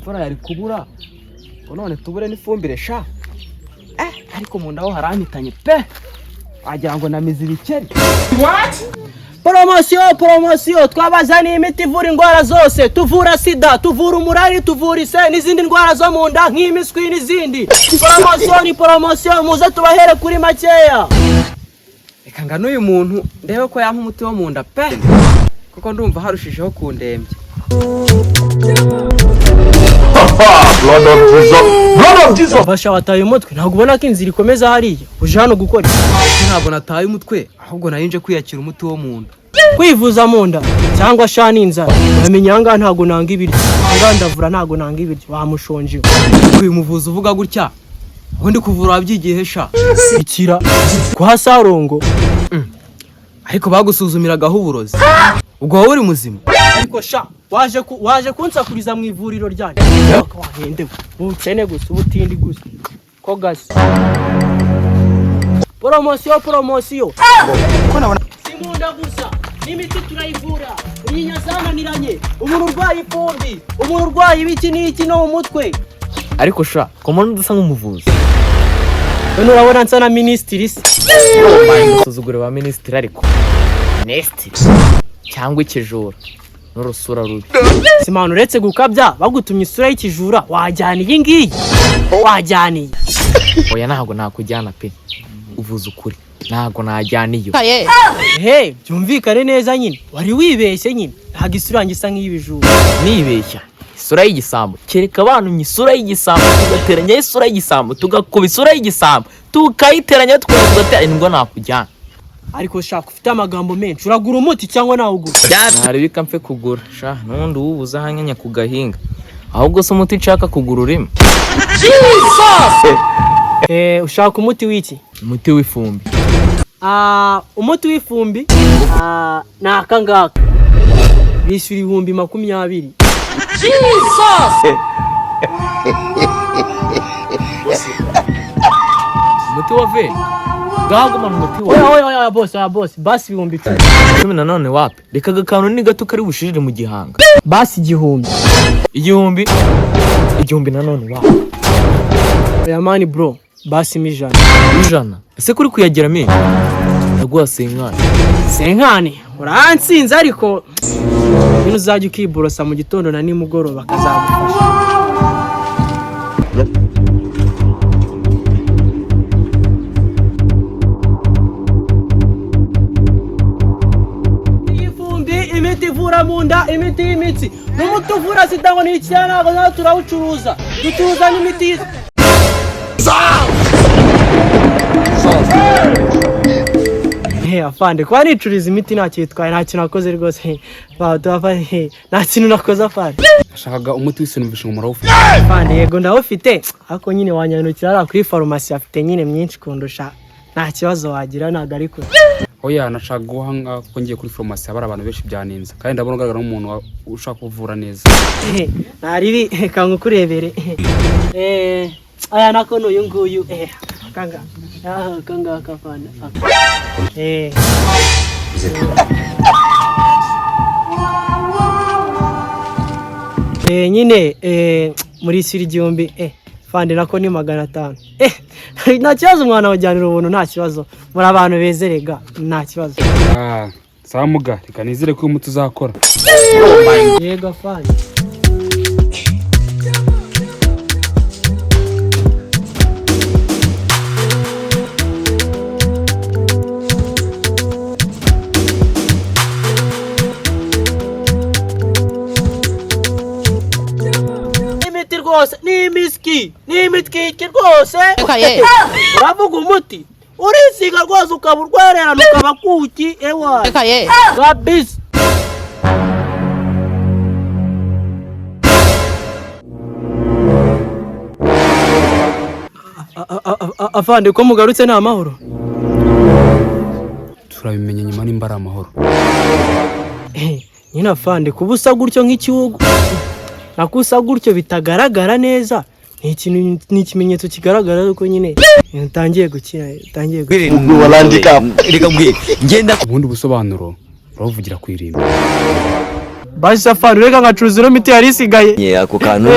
imvura yari kubura none tubure n'ifumbire sha ariko mu ndaho harantitanye pe wagira ngo namize ibikeri. Promosiyo twabazaniye imiti ivura indwara zose, tuvura sida, tuvura umurari, tuvura ise n'izindi ndwara zo mu nda nk'imiswi n'izindi. Promosiyo muze tubahere kuri makeya. Reka ngano uyu muntu ndebe ko yampa umuti wo mu nda pe kuko ndumva harushijeho kundembye. Blood of Jesus. Basha wataye umutwe ntabwo ubona ko inzira ikomeza hariya uje hano gukora. Ntabwo nataye umutwe ahubwo narinje kwiyakira umuti wo mu nda. Kwivuza mu nda cyangwa shani inzara bamenyanga ntabwo nanga ibiryo ngandavura ntabwo nanga ibiryo bamushonje. Uyu muvuzi uvuga gutya undi kuvura wabyigiye sha ikira kwa Sarongo ariko bagusuzumiraga uburozi ubwo wowe uri muzima ariko sha waje kunsakuriza mu ivuriro ryanjye wahendewe ucene gusa ubutindi gusa ko gasi. Promosiyo ko nabona simunda gusa n'imiti turayivura inyinya zananiranye umuntu urwaye ipombi umuntu urwaye ibiki n'iki no mu mutwe ariko sha komone dusa nk'umuvuzi none urabona nsa na ministiri se suzugure ba ministiri ariko ministiri cyangwa ikijura n'urusura rubi simana uretse gukabya bagutumye isura y'ikijura wajyana iyi ngiyi wajyaniye oya ntabwo nakujyana pe uvuze ukuri ntabwo najyana iyo byumvikane neza nyine wari wibeshye nyine ntabwo isura yanjye isa nk'iy'ibijura nibeshya isura y'igisambo kereka abantu isura y'igisambo tugateranya isura y'igisambo tugakuba isura y'igisambo tukayiteranya tugateranya nibwo nakujyana ariko shaka ufite amagambo menshi uragura umuti cyangwa nawe ugura ntari bika mfe kugura sha nundi ubuza hanyanya kugahinga ahubwo se umuti nshaka kugura urimo ushaka umuti w'iki umuti w'ifumbi umuti w'ifumbi naka ngaka bishyura 20,000 umuti wa ve gago man umuti wa oya boss basi 10,000 nanone wapi reka gakano ni gato kari bushirire mu gihanga basi 1,000 nanone wapi oya mani bro basi 100 ese kuri kuyagira me naguha senkane uransinze ariko bino uzajya ukiborosa mu gitondo na nimugoroba kazagufasha. Imiti ivura mu nda imiti y'imitsi n'umuti uvura sida ngo ni icyana ntabwo turawucuruza ducuruza n'imiti afande kwa nicuriza imiti nta cyitwaye nta kintu nakoze rwose nta kintu nakoze afande ashakaga umuti w'isinumvisha umumaro ufite afande yego ndawufite ariko nyine wanyandukira ari kuri farumasi afite nyine myinshi kundusha nta kibazo wagira ntago ariko oya nashaka guhanga ko ngiye kuri farumasi abara abantu benshi byaninze kandi ndabona ugaragara nk'umuntu ushaka kuvura neza ntari reka ngukurebere aya nako n'uyu nguyu kanga kafana nyine muri siri igihumbi fande nako ni 500 nta kibazo umwana wajyanira ubuntu nta kibazo muri abantu bezerega nta kibazo sawa muga reka nizere ko umuti uzakora yego fande ni imitwi rwose uravuga umuti urisiga rwose ukaba urwererana ukaba kuki ewa kabisa afande ko mugarutse nta mahoro turabimenya nyuma nimba ari amahoro nyina afande kubusa gutyo nk'ikihugu nakusa gutyo bitagaragara neza ni ikimenyetso kigaragara ko nyine utangiye gukira walandika reka mbwira ngenda ubundi busobanuro uravugira kwirimba basi safari reka ngacuruza ino miti yari isigaye ako kantu